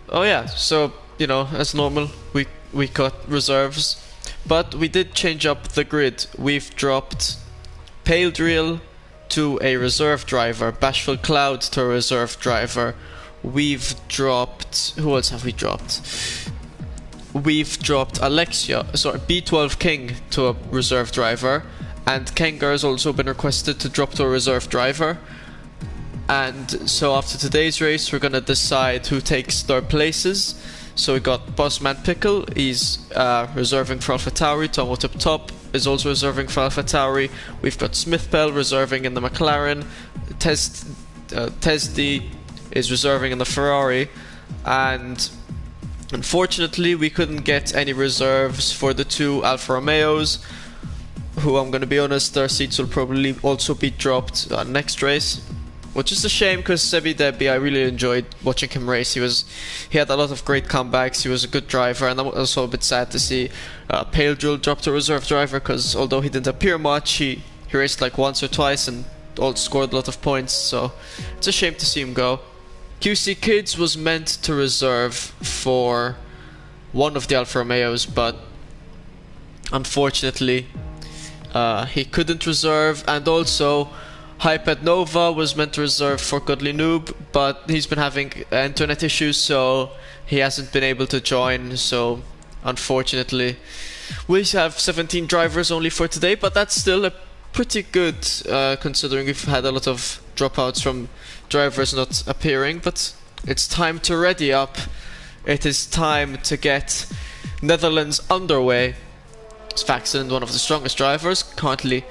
Oh yeah, so you know, as normal, we got reserves, but we did change up the grid. We've dropped Pale Drill to a reserve driver, Bashful Cloud to a reserve driver. We've dropped, who else have we dropped? We've dropped B12 King to a reserve driver, and Kengar has also been requested to drop to a reserve driver. And so after today's race, we're gonna decide who takes their places. So we got Bossman Pickle, he's reserving for AlphaTauri. Tomo Tip Top is also reserving for AlphaTauri. We've got Smithpell reserving in the McLaren. Tesdi is reserving in the Ferrari. And unfortunately, we couldn't get any reserves for the two Alfa Romeos, who, I'm gonna be honest, their seats will probably also be dropped next race. Which is a shame, because Sebi Debi, I really enjoyed watching him race. He had a lot of great comebacks. He was a good driver, and I'm also a bit sad to see Pale Drill drop to reserve driver, because although he didn't appear much, he raced like once or twice and scored a lot of points. So it's a shame to see him go. QC Kids was meant to reserve for one of the Alfa Romeos, but unfortunately he couldn't reserve, and also Hyped Nova was meant to reserve for Godly Noob, but he's been having internet issues, so he hasn't been able to join. So unfortunately, we have 17 drivers only for today, but that's still a pretty good, considering we've had a lot of dropouts from drivers not appearing. But it's time to ready up. It is time to get Netherlands underway. Sfaxland, one of the strongest drivers, currently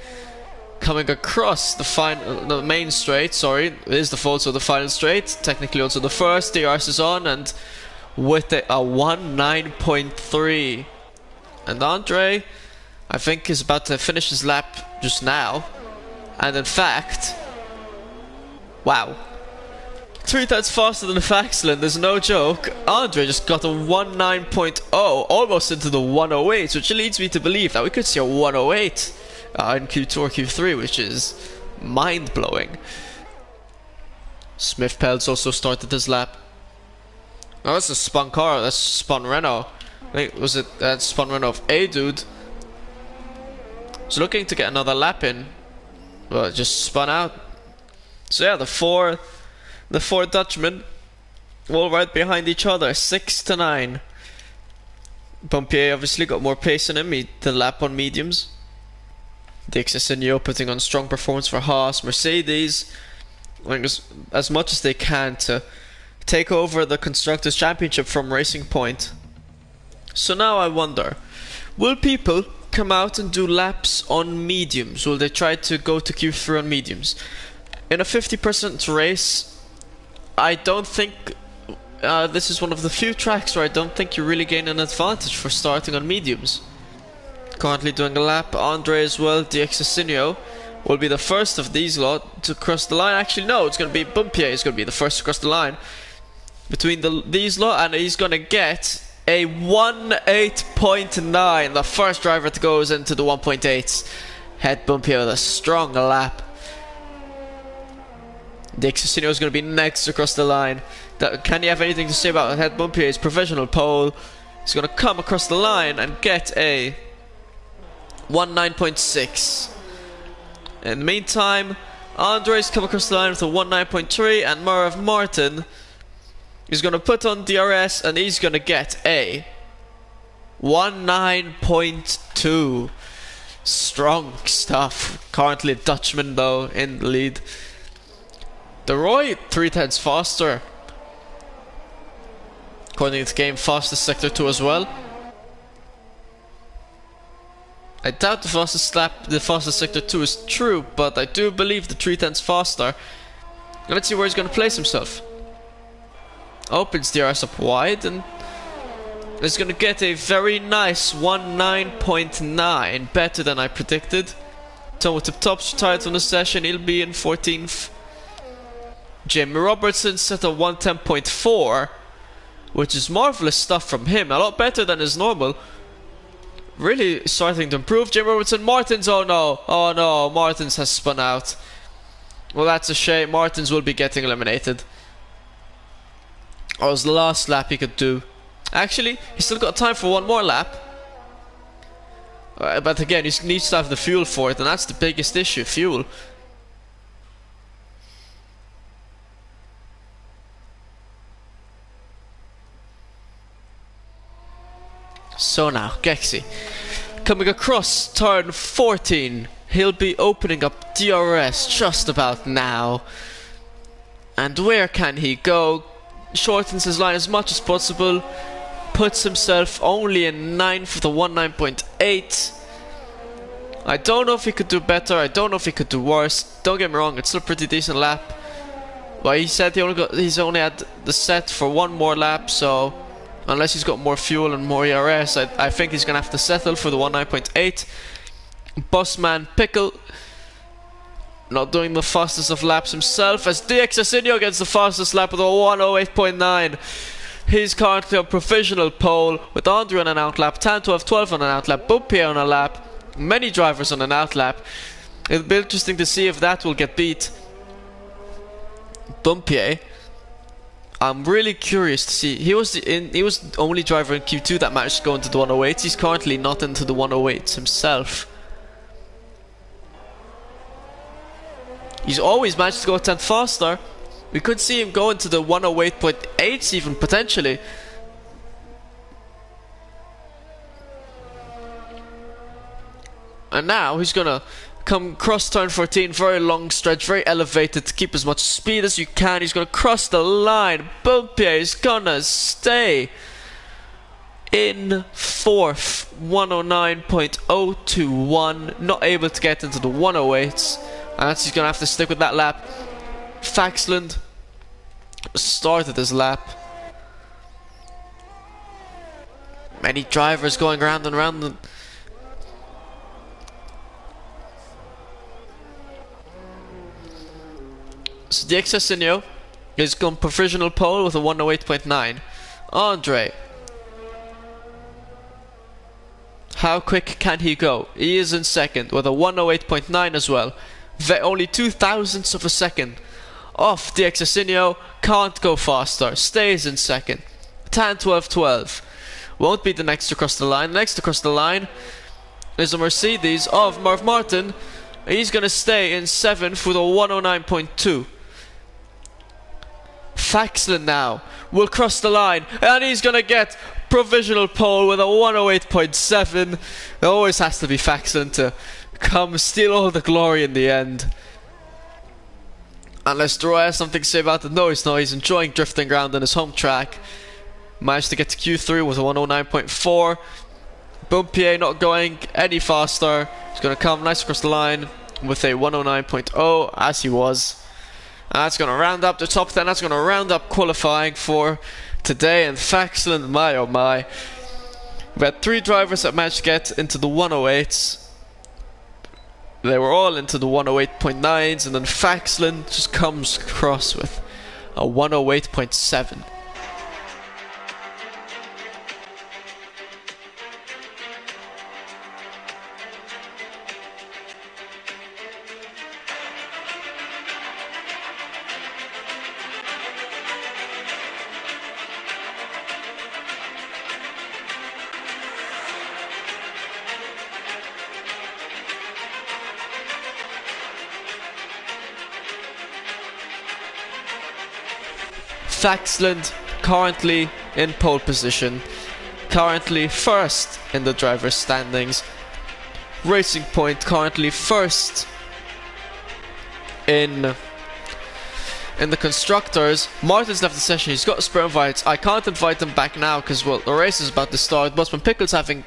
coming across the main straight. Sorry, it is the also the final straight, technically also the first. DRS is on, and with a 1.9.3, and Andre, I think, is about to finish his lap just now. And in fact, wow, 3 times faster than Faxland, there's no joke. Andre just got a 19.0, almost into the 108, which leads me to believe that we could see a 108 in Q2 or Q3, which is mind-blowing. Smithpell's also started his lap. Oh, that's a spun car. That's spun Renault. I think, was it that spun Renault of A dude? So looking to get another lap in. Well, it just spun out. So yeah, the four Dutchmen, all right behind each other, 6 to 9. Pompier obviously got more pace in him. He did a lap on mediums. Dixie putting on strong performance for Haas. Mercedes doing as much as they can to take over the Constructors' Championship from Racing Point. So now I wonder, will people come out and do laps on mediums? Will they try to go to Q3 on mediums? In a 50% race, I don't think this is one of the few tracks where I don't think you really gain an advantage for starting on mediums. Currently doing a lap, Andre as well. DXasinio will be the first of these lot to cross the line. Actually, no, it's going to be Bumpier. He's going to be the first to cross the line between these lot, and he's going to get a 1.8.9. The first driver that goes into the 1.8s. Head Bumpier with a strong lap. DXasinio is going to be next to cross the line. Can you have anything to say about Head Bumpier? His provisional pole. He's going to come across the line and get a 19.6. In the meantime, Andre's come across the line with a 19.3, and Murav Martin is going to put on DRS, and he's going to get a 19.2. Strong stuff. Currently Dutchman though in the lead. De Roy 3/10 faster. According to the game, fastest sector 2 as well. I doubt the fastest sector 2 is true, but I do believe the 3/10 faster. Let's see where he's going to place himself. Opens DRS up wide, and is going to get a very nice 19.9, better than I predicted. Tomo Tip Top's retired from the session, he'll be in 14th. Jamie Robertson set a 110.4, which is marvelous stuff from him, a lot better than his normal. Really starting to improve. Jamie Robertson, Martins, oh no, Martins has spun out. Well, that's a shame. Martins will be getting eliminated. Or was the last lap he could do. Actually, he's still got time for one more lap. But again, he needs to have the fuel for it, and that's the biggest issue, fuel. So now, Gexi, coming across turn 14, he'll be opening up DRS just about now. And where can he go? Shortens his line as much as possible, puts himself only in 9th with a 1.9.8. I don't know if he could do better, I don't know if he could do worse. Don't get me wrong, it's still a pretty decent lap. But he said he's only had the set for one more lap, so unless he's got more fuel and more ERS, I think he's gonna have to settle for the 1.9.8. Bossman Pickle not doing the fastest of laps himself, as DX gets the fastest lap with a 108.9. He's currently on provisional pole with Andre on an outlap, Tan12 on an outlap, Bumpier on a lap, many drivers on an outlap. It'll be interesting to see if that will get beat. Bumpier, I'm really curious to see. He was the only driver in Q2 that managed to go into the 108s. He's currently not into the 108s himself. He's always managed to go 10 faster. We could see him go into the 108.8s even, potentially. And now he's gonna come cross turn 14, very long stretch, very elevated to keep as much speed as you can. He's gonna cross the line. Bumpier is gonna stay in 4th, 109.021, not able to get into the 108s. And he's going to have to stick with that lap. Faxland started his lap. Many drivers going round and round. So the Exasinio is on provisional pole with a 108.9. Andre, how quick can he go? He is in second with a 108.9 as well. Only 0.02 of a second off the Exasinio, can't go faster, stays in second. Tan12 won't be the next to cross the line. The next to cross the line is a Mercedes of Marv Martin. He's gonna stay in 7th with a 109.2. Faxland now will cross the line, and he's gonna get provisional pole with a 108.7. It always has to be Faxland to come steal all the glory in the end. Unless Droy has something to say about it. No, he's enjoying drifting around on his home track. Managed to get to Q3 with a 109.4. Bumpier not going any faster. He's going to come nice across the line with a 109.0 as he was. And that's going to round up the top 10. That's going to round up qualifying for today. And Faxland, my oh my. We had 3 drivers that managed to get into the 108s. They were all into the 108.9s, and then Faxland just comes across with a 108.7. Faxland currently in pole position, currently first in the driver's standings. Racing Point currently first in the constructors. Martin's left the session. He's got spare invites. I can't invite him back now because, well, the race is about to start. Bossman Pickle's having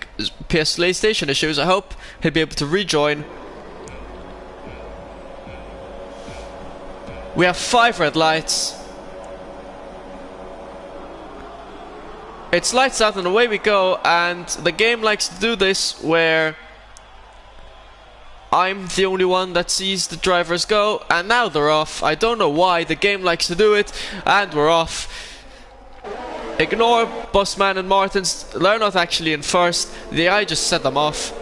PlayStation issues. I hope he'll be able to rejoin. We have 5 red lights. It's lights out and away we go, and the game likes to do this where I'm the only one that sees the drivers go, and now they're off. I don't know why, the game likes to do it, and we're off. Ignore Bossman and Martins, they're not actually in first, the AI just set them off.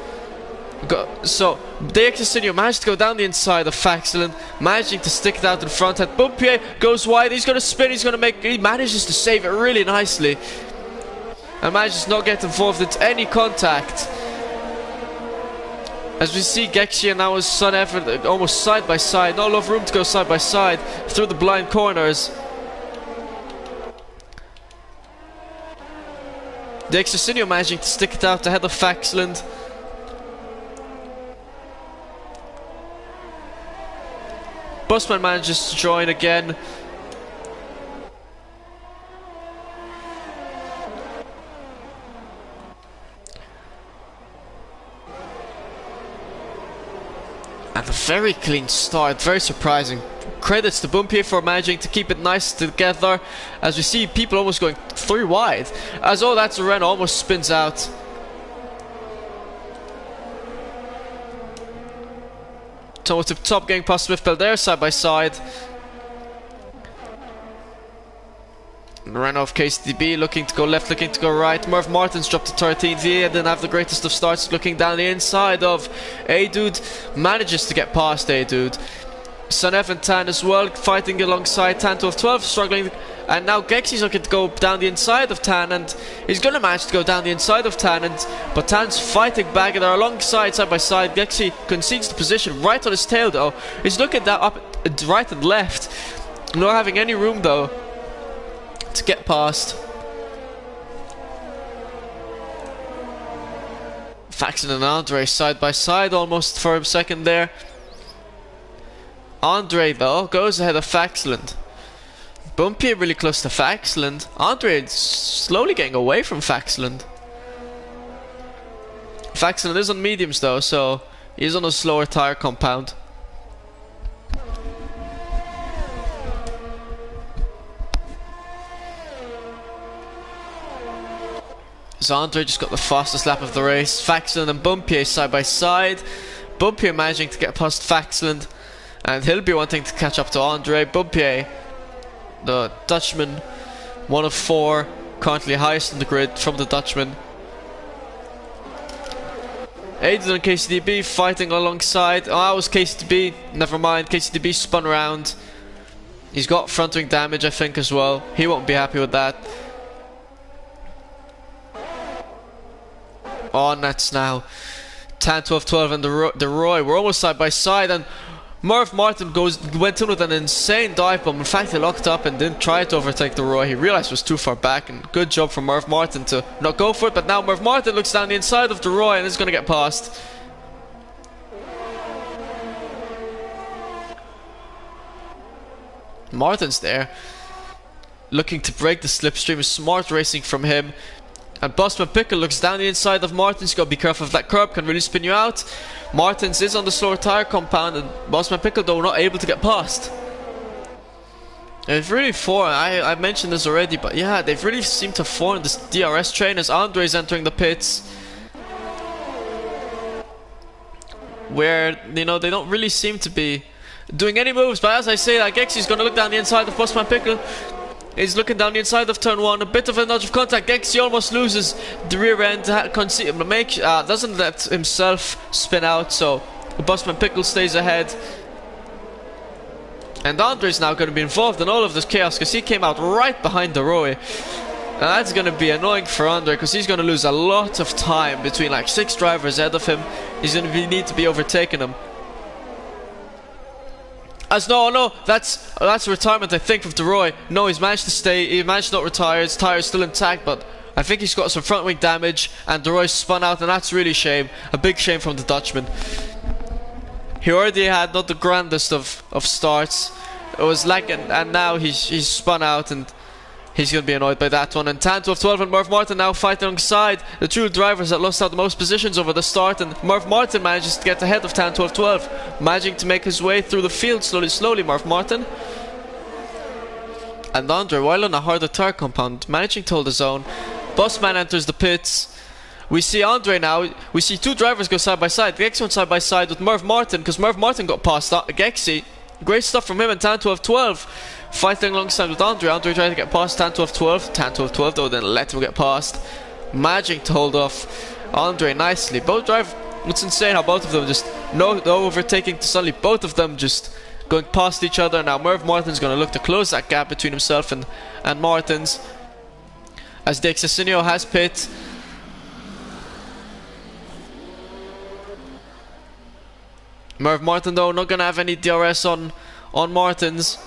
So DXY managed to go down the inside of Faxland, managing to stick it out in front. And Bumpier goes wide. He's going to spin. He manages to save it really nicely, and manages not get involved in any contact. As we see Gexi and now his son Evan almost side by side. Not a lot of room to go side by side through the blind corners. DXY managing to stick it out ahead of Faxland. Busman manages to join again. And a very clean start, very surprising. Credits to Bumpier for managing to keep it nice together, as we see people almost going 3 wide. As oh, that's a Renault almost spins out. Thomas to top, getting past Smith-Bell there, side by side. Renault of KCDB looking to go left, looking to go right. Murph Martins dropped to 13th. He didn't have the greatest of starts, looking down the inside of A-Dude. Manages to get past A-Dude. Sanev and Tan as well, fighting alongside Tan 12-12, struggling. And now Gexi's looking to go down the inside of Tan, and he's going to manage to go down the inside of Tan, but Tan's fighting back, and they're alongside, side by side. Gexi concedes the position right on his tail though. He's looking down up right and left, not having any room though to get past. Faxon and Andre side by side almost for a second there. Andre though goes ahead of Faxland. Bumpier really close to Faxland. Andre is slowly getting away from Faxland. Faxland is on mediums though, so he's on a slower tire compound. So Andre just got the fastest lap of the race. Faxland and Bumpier side by side. Bumpier managing to get past Faxland, and he'll be wanting to catch up to Andre. Bumpier, the Dutchman, 1 of 4, currently highest in the grid from the Dutchman. Aiden and KCDB fighting alongside. Oh, that was KCDB, never mind. KCDB spun around. He's got front wing damage, I think, as well. He won't be happy with that. On nets now. Tan 12-12 and the Roy. We're almost side by side, and Murph Martin went in with an insane dive bomb. In fact, he locked up and didn't try to overtake the Roy. He realized it was too far back, and good job from Murph Martin to not go for it. But now Murph Martin looks down the inside of the Roy and is going to get past. Martin's there, looking to break the slipstream. Smart racing from him. And Bossman Pickle looks down the inside of Martins. Gotta be careful of that curb, can really spin you out. Martins is on the slower tire compound, and Bossman Pickle though not able to get past. They've really formed, I mentioned this already, but yeah, they've really seemed to form this DRS train as Andre's entering the pits, where, you know, they don't really seem to be doing any moves. But as I say that, Gexi's gonna look down the inside of Bossman Pickle. He's looking down the inside of turn 1, a bit of a nudge of contact. Gexi almost loses the rear end, doesn't let himself spin out, so Bossman Pickle stays ahead. And Andre's now going to be involved in all of this chaos because he came out right behind the Roy. And that's going to be annoying for Andre because he's going to lose a lot of time between like 6 drivers ahead of him. He's going to need to be overtaking him. As no, that's retirement, I think, of DeRoy. No, he's managed to stay. He managed to not retire. His tire's still intact, but I think he's got some front wing damage, and DeRoy spun out, and that's really a shame. A big shame from the Dutchman. He already had not the grandest of starts. It was like, and now he's spun out, and he's going to be annoyed by that one. And Tan 12-12 and Murph Martin now fighting alongside the 2 drivers that lost out the most positions over the start. And Murph Martin manages to get ahead of Tan 12-12, managing to make his way through the field slowly, Murph Martin. And Andre, while on a harder tire compound, managing to hold his own. Bossman enters the pits. We see Andre now. We see 2 drivers go side by side. Gexi went side by side with Murph Martin because Murph Martin got past Gexi. Great stuff from him and Tan 12-12. Fighting alongside with Andre. Andre trying to get past Tan 12-12. Tan 12-12 though didn't let him get past. Managing to hold off Andre nicely. Both It's insane how both of them just no overtaking to suddenly both of them just going past each other. Now Merv Martin's going to look to close that gap between himself and Martins, as De Exasinio has pit. Merv Martin though not going to have any DRS on Martins.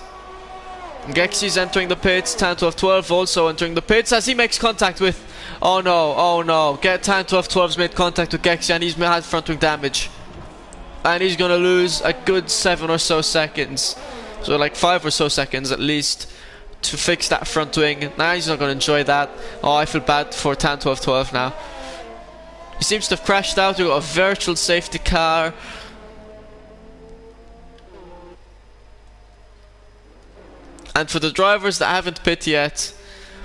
Gexi's entering the pits. Tan 12 also entering the pits as he makes contact with... Oh no. Tan 12's made contact with Gexi and he's had front wing damage. And he's gonna lose a good 7 or so seconds. So like 5 or so seconds at least to fix that front wing. Now he's not gonna enjoy that. Oh, I feel bad for Tan 12 now. He seems to have crashed out. We got a virtual safety car. And for the drivers that haven't pit yet,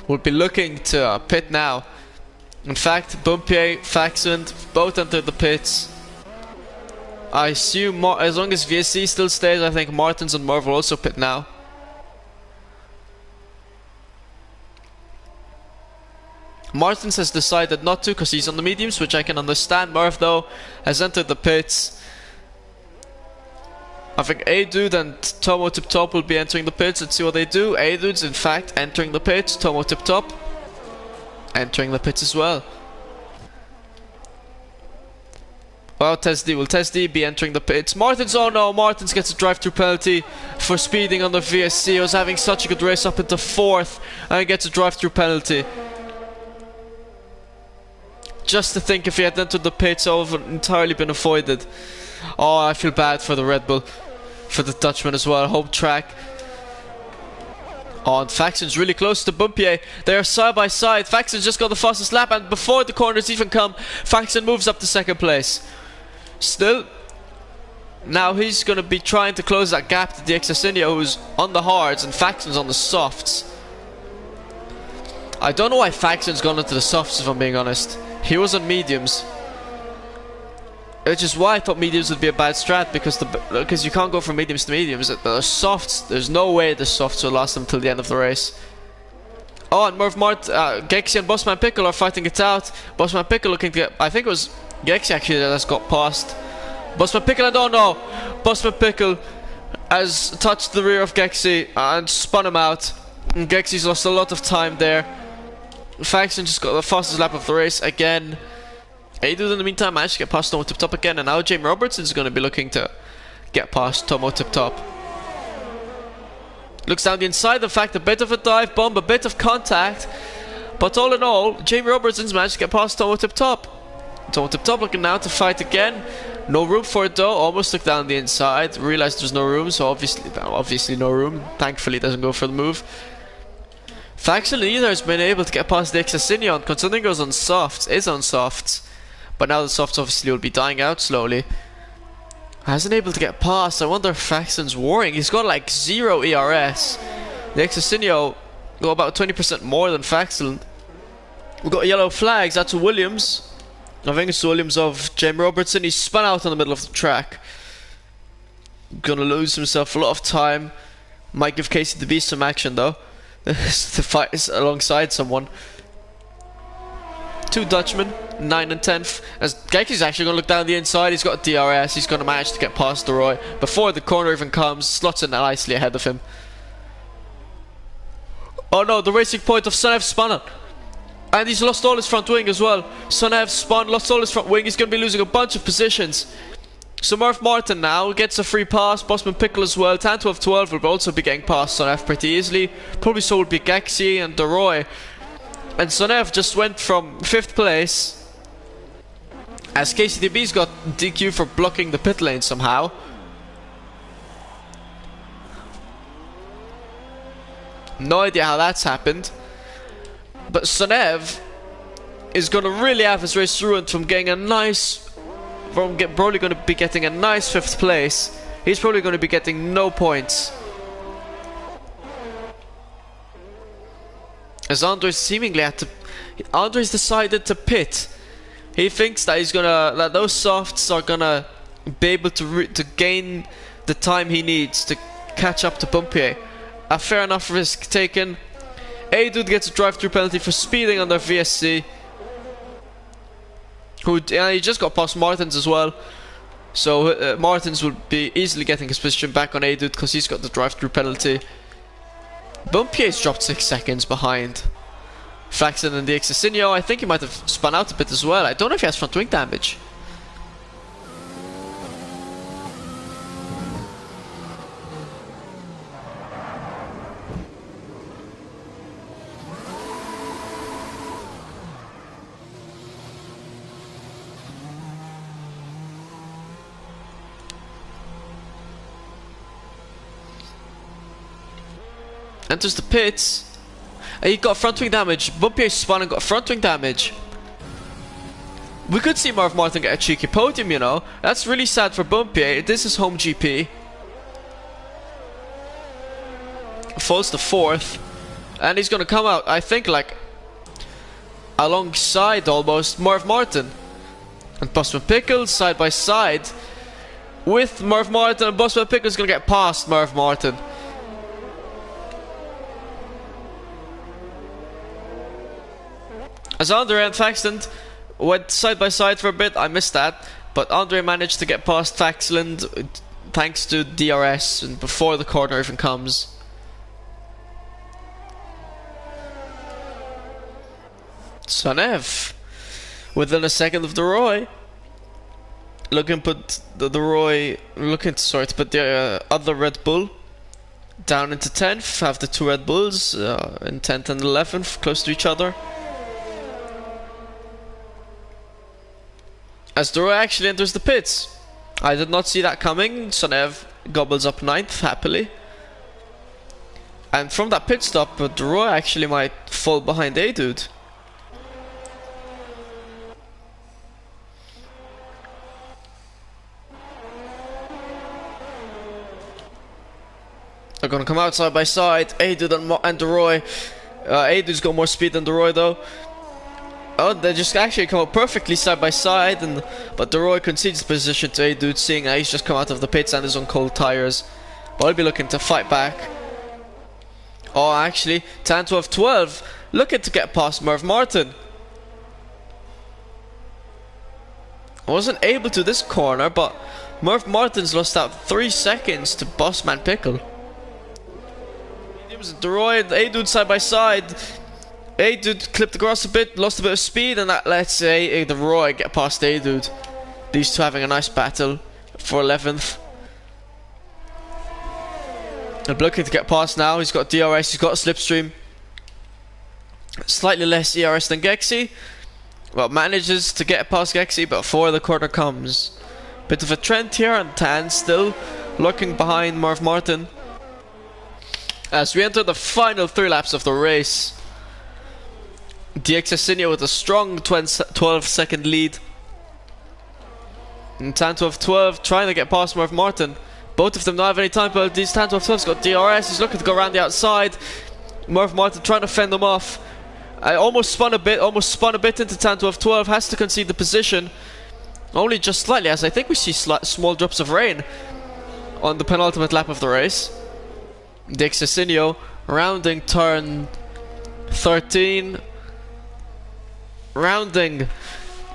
we'll be looking to pit now. In fact, Bumpier, Faxand, both entered the pits. I assume as long as VSC still stays, I think Martins and Merv will also pit now. Martins has decided not to because he's on the mediums, which I can understand. Merv though has entered the pits. I think A-Dude and Tomo Tip Top will be entering the pits. Let's see what they do. A-Dude's in fact entering the pits. Tomo Tip Top entering the pits as well. Well, Tesdy, will Tesdy be entering the pits? Martins, oh no, Martins gets a drive-through penalty for speeding on the VSC. He was having such a good race up into 4th and gets a drive-through penalty. Just to think if he had entered the pits, it would have entirely been avoided. Oh, I feel bad for the Red Bull. For the Dutchman as well, home track. Oh, and Faxon's really close to Bumpier. They are side by side. Faxon just got the fastest lap, and before the corners even come, Faxon moves up to 2nd place. Still, now he's going to be trying to close that gap to De Exasinio, who's on the hards, and Faxon's on the softs. I don't know why Faxon's gone into the softs, if I'm being honest. He was on mediums. Which is why I thought mediums would be a bad strat, because you can't go from mediums to mediums. The softs, there's no way the softs will last until the end of the race. Oh, and Merv Gexi and Bossman Pickle are fighting it out. Bossman Pickle looking to get, I think it was Gexi actually that has got past. Bossman Pickle, and oh no, Bossman Pickle has touched the rear of Gexi and spun him out. And Gexi's lost a lot of time there. Faxon just got the fastest lap of the race again. A-Dude in the meantime managed to get past Tomo Tip Top again, and now Jamie Robertson is going to be looking to get past Tomo Tip Top. Looks down the inside, in fact a bit of a dive bomb, a bit of contact, but all in all, Jamie Robertson's managed to get past Tomo Tip Top. Tomo Tip Top looking now to fight again. No room for it though, almost took down the inside, realized there's no room, so obviously no room. Thankfully doesn't go for the move. Faxon either has been able to get past De Exasinio, and considering goes on softs, is on softs. But now the softs obviously will be dying out slowly. Hasn't able to get past. I wonder if Faxon's worrying. He's got like 0 ERS. The Exasinio got about 20% more than Faxon. We've got yellow flags. That's Williams. I think it's Williams of Jamie Robertson. He spun out in the middle of the track. Gonna lose himself a lot of time. Might give Casey the Beast some action though. To fight alongside someone. 2 Dutchmen, 9 and 10th. As Geki's actually going to look down the inside, he's got a DRS, he's going to manage to get past the Roy. Before the corner even comes, slots in nicely ahead of him. Oh no, the racing point of Sonev spun on. And he's lost all his front wing as well. Sonev spun, lost all his front wing, he's going to be losing a bunch of positions. So Merv Martin now gets a free pass, Bossman Pickle as well. Tan 12 will also be getting past Sonev pretty easily. Probably so will be Gexi and DeRoy. And Sonev just went from 5th place, as KCDB's got DQ for blocking the pit lane somehow. No idea how that's happened. But Sonev is going to really have his race ruined from getting a nice... probably going to be getting a nice 5th place. He's probably going to be getting no points. As Andres seemingly had to... Andres decided to pit. He thinks that he's gonna... that those softs are gonna be able to gain the time he needs to catch up to Bumpier. A fair enough risk taken. A-Dude gets a drive-through penalty for speeding on their VSC. who he just got past Martins as well. So Martins would be easily getting his position back on A-Dude because he's got the drive-through penalty. Bumpier's dropped 6 seconds behind Faxon and DXSinio. I think he might have spun out a bit as well. I don't know if he has front wing damage. Enters the pits. He got front wing damage. Bumpier spun and got front wing damage. We could see Marv Martin get a cheeky podium, you know. That's really sad for Bumpier. This is home GP. Falls to 4th. And he's gonna come out, I think, like alongside almost Marv Martin. And Busman Pickles side by side with Marv Martin, and Busman Pickles gonna get past Marv Martin. As Andre and Faxland went side by side for a bit, I missed that, but Andre managed to get past Faxland thanks to DRS and before the corner even comes. Sonev within a second of the Roy. Looking to put the other Red Bull down into 10th. Have the 2 Red Bulls in 10th and 11th close to each other. As Duro actually enters the pits. I did not see that coming. Sonev gobbles up 9th happily. And from that pit stop, Duro actually might fall behind A-Dude. They're gonna come out side by side. A-Dude and Deroy. A-Dude's got more speed than Deroy though. Oh, they just actually come up perfectly side by side, but Deroy concedes position to A-Dude, seeing that he's just come out of the pits and is on cold tires. But he'll be looking to fight back. Oh, actually, Tanto of 12 looking to get past Merv Martin. Wasn't able to this corner, but Merv Martin's lost out 3 seconds to Bossman Pickle. Deroy and A-Dude side by side. A-Dude clipped the grass a bit, lost a bit of speed, and that lets Deroy get past A-Dude. These two having a nice battle for 11th. And looking to get past now. He's got DRS, he's got Slipstream. Slightly less ERS than Gexy. Well, manages to get past Gexy, but before the corner comes. Bit of a trend here, and Tan still lurking behind Marv Martin. As we enter the final 3 laps of the race. DXSinio with a strong 12-second lead. And Tanto of 12 trying to get past Marv Martin. Both of them don't have any time penalties. Tanto of 12's got DRS. He's looking to go around the outside. Marv Martin trying to fend them off. I almost spun a bit into Tanto of 12. Has to concede the position. Only just slightly, as I think we see small drops of rain on the penultimate lap of the race. DXSinio rounding turn 13. Rounding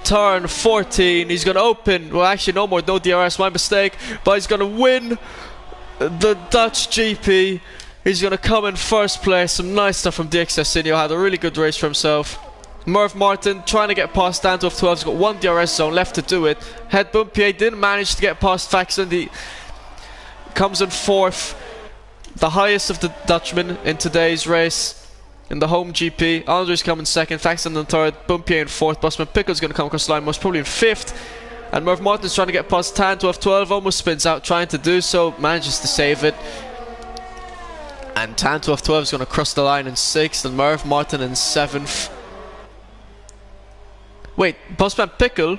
turn 14. He's going to open. Well, actually, no DRS, my mistake. But he's going to win the Dutch GP. He's going to come in first place. Some nice stuff from DXSinio. Had a really good race for himself. Merv Martin trying to get past Tanto of 12. He's got 1 DRS zone left to do it. Head Bumpier didn't manage to get past Faxon. He comes in 4th. The highest of the Dutchmen in today's race. In the home GP, Andre's coming 2nd, Faxon in 3rd, Bumpier in 4th, Bossman Pickle's going to come across the line, most probably in 5th. And Merv Martin's trying to get past Tanto of 12, almost spins out trying to do so, manages to save it. And Tanto of 12 is going to cross the line in 6th, and Merv Martin in 7th. Wait, Bossman Pickle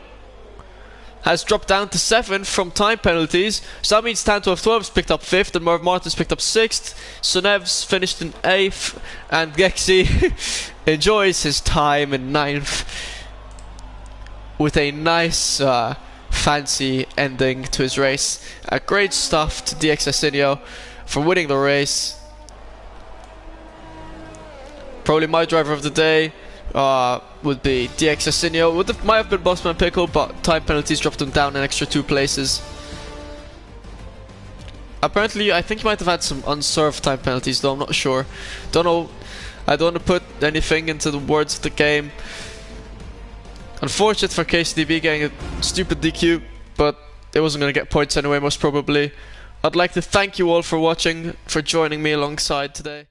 has dropped down to 7th from time penalties. So that means Tanto of 12's picked up 5th and Merv Martin's picked up 6th. Sonev's finished in 8th and Gexy enjoys his time in 9th with a nice fancy ending to his race. Great stuff to DXSinio for winning the race. Probably my driver of the day. would be DX Asinio. Might have been Bossman Pickle, but time penalties dropped him down an extra 2 places. Apparently, I think he might have had some unserved time penalties, though I'm not sure. Don't know. I don't want to put anything into the words of the game. Unfortunate for KCDB getting a stupid DQ, but it wasn't going to get points anyway, most probably. I'd like to thank you all for watching, for joining me alongside today.